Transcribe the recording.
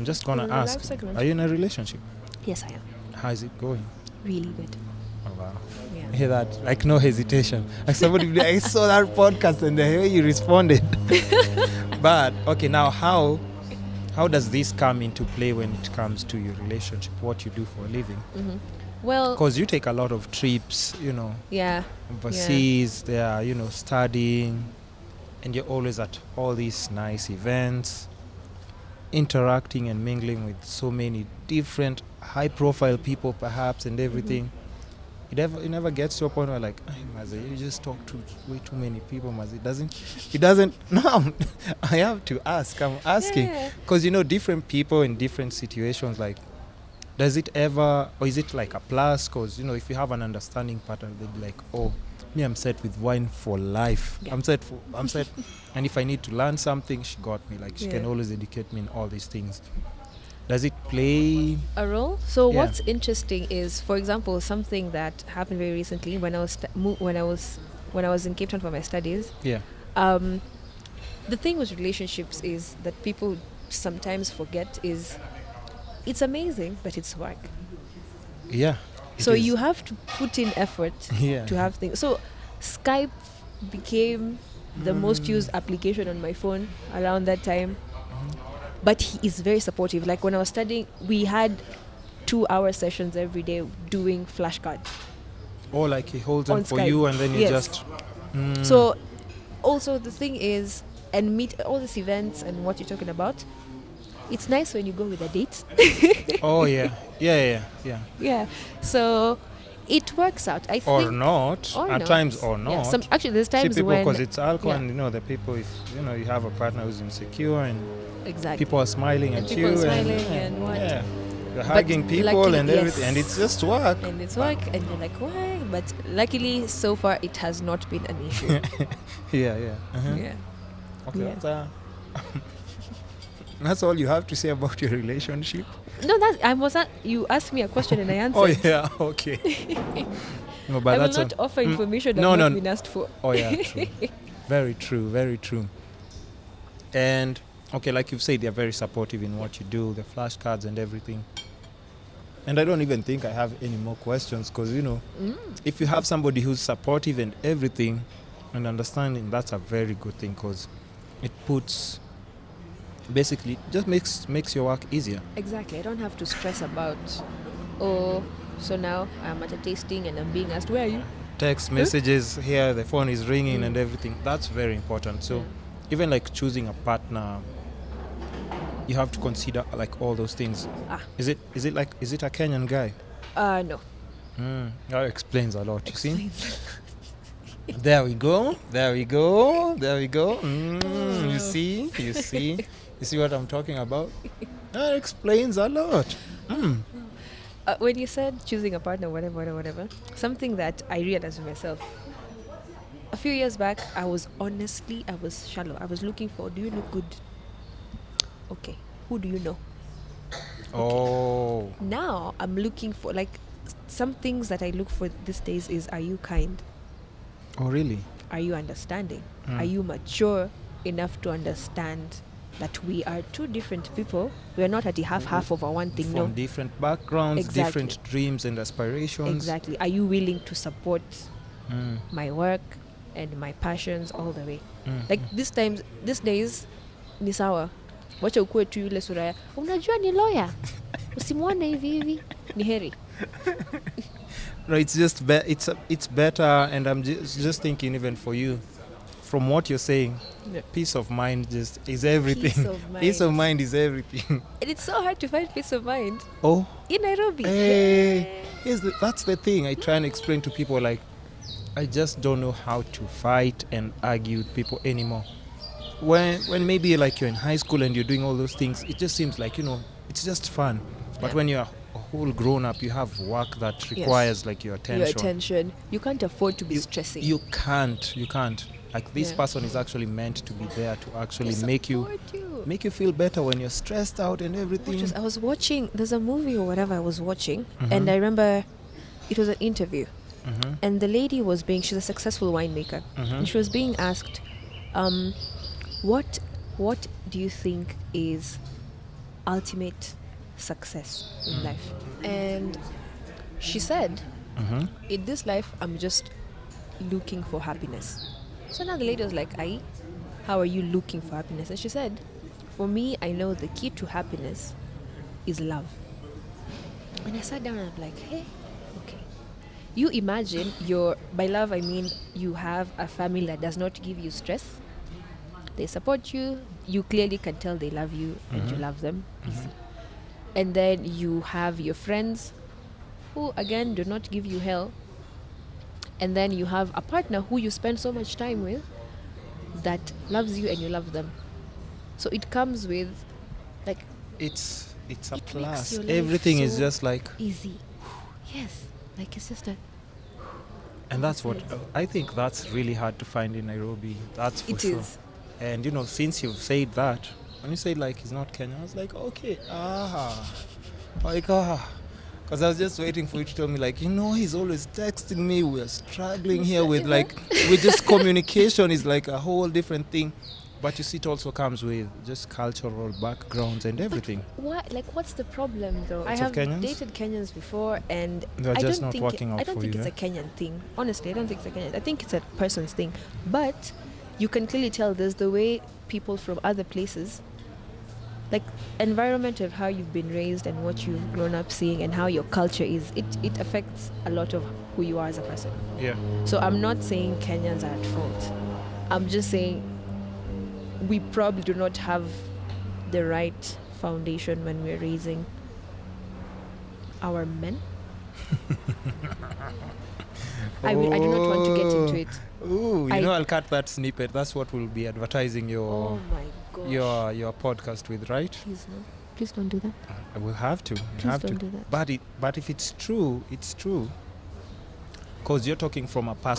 I'm just gonna ask. Life segment. Are you in a relationship? Yes, I am. How is it going? Really good. Oh wow. Yeah. Hear that? Like no hesitation. Like somebody, I saw that podcast and the way you responded. But okay, now how does this come into play when it comes to your relationship? What you do for a living? Mm-hmm. Well, Because you take a lot of trips, yeah. overseas. They are, studying, and you're always at all these nice events, interacting and mingling with so many different high-profile people, perhaps, and everything. Mm-hmm. It never gets to a point where like, Mazi, you just talk to way too many people, Mazi. It doesn't. No, I have to ask. I'm asking because different people in different situations. Like, does it ever, or is it like a plus? Because if you have an understanding partner, they'd be like, oh, me, I'm set with wine for life. Yeah. I'm set. And if I need to learn something, she got me. Like she can always educate me in all these things. Does it play a role? So what's interesting is, for example, something that happened very recently when I was in Cape Town for my studies. Yeah. The thing with relationships is that people sometimes forget is it's amazing, but it's work. Yeah. So you have to put in effort to have things. So Skype became the most used application on my phone around that time. But he is very supportive. Like when I was studying, we had 2-hour sessions every day doing flashcards. Oh, like he holds them for Skype. you and then you just... So also the thing is, and meet all these events and what you're talking about, it's nice when you go with a date. Oh, yeah. Yeah. So it works out, I think. Or not. At times or not. Yeah. Actually, there's times people, when... because it's alcohol and, the people, if, you have a partner who's insecure and people are smiling at you. And what? Yeah. You're hugging people and everything. And it's just work. And it's work. And you're like, why? But luckily, so far, it has not been an issue. Yeah. Okay. Yeah. That's all you have to say about your relationship? No, you asked me a question and I answered. Oh, yeah, okay. No, but I will not offer information I've not been asked for. Oh, yeah, true. Very true, very true. And, okay, like you've said, they're very supportive in what you do, the flashcards and everything. And I don't even think I have any more questions because, if you have somebody who's supportive and everything and understanding, that's a very good thing because it puts... basically just makes your work easier. Exactly. I don't have to stress about, so now I'm at a tasting and I'm being asked, where are you? Text messages here, the phone is ringing and everything. That's very important. So even like choosing a partner, you have to consider like all those things. Is it a Kenyan guy? No. That explains a lot. You see? There we go. You see? You see what I'm talking about? That explains a lot. When you said choosing a partner, whatever, something that I realized with myself, a few years back, I was shallow. I was looking for, do you look good? Okay. Who do you know? Oh. Okay. Now, I'm looking for, like, some things that I look for these days is, are you kind? Oh, really? Are you understanding? Are you mature enough to understand that we are two different people? We are not at the half of our one thing. From different backgrounds, different dreams and aspirations. Exactly. Are you willing to support my work and my passions all the way? Like these days, ni sawa. Wacha ukue tu yule sura ya, unajua ni lawyer. Usimuone hivi. Ni heri. No, it's just it's better, and I'm just thinking even for you, from what you're saying, peace of mind just is everything. Peace of mind is everything. And it's so hard to find peace of mind. Oh. In Nairobi. Hey. That's the thing I try and explain to people. Like, I just don't know how to fight and argue with people anymore. When maybe like you're in high school and you're doing all those things, it just seems like, it's just fun. But when you're a whole grown up, you have work that requires like your attention. You can't afford to be stressing. You can't. Like this person is actually meant to be there to actually make you feel better when you're stressed out and everything. I was watching, there's a movie or whatever I was watching, and I remember it was an interview, and the lady was she's a successful winemaker, and she was being asked, what do you think is ultimate success in life. And she said, in this life, I'm just looking for happiness. So now the lady was like, "Aye, how are you looking for happiness?" And she said, "For me, I know the key to happiness is love." And I sat down and I'm like, hey, okay. You imagine by love, I mean you have a family that does not give you stress. They support you. You clearly can tell they love you and you love them. Easy. And then you have your friends who, again, do not give you hell. And then you have a partner who you spend so much time with that loves you and you love them. So it comes with, like... It's a it plus. makes your life Everything is so just like... easy. Yes. Like it's just a... And that's what... I think that's really hard to find in Nairobi. That's for sure. It is. And, since you've said that, when you say, like, he's not Kenyan, I was like, okay, because I was just waiting for you to tell me, like, he's always texting me. We're struggling here with, like, with just communication is like a whole different thing. But you see, it also comes with just cultural backgrounds and everything. What's the problem, though? I have dated Kenyans before, and they're just not working out for you. I don't think it's a Kenyan thing. Honestly, I don't think it's a Kenyan. I think it's a person's thing. But you can clearly tell there's the way people from other places, like environment of how you've been raised and what you've grown up seeing and how your culture is, it affects a lot of who you are as a person. Yeah. So I'm not saying Kenyans are at fault. I'm just saying we probably do not have the right foundation when we're raising our men. I do not want to get into it. Ooh, I'll cut that snippet. That's what we'll be advertising your your podcast with, right? Please no. Please don't do that. I will have to. Please don't do that. But if it's true, it's true. Because you're talking from a personal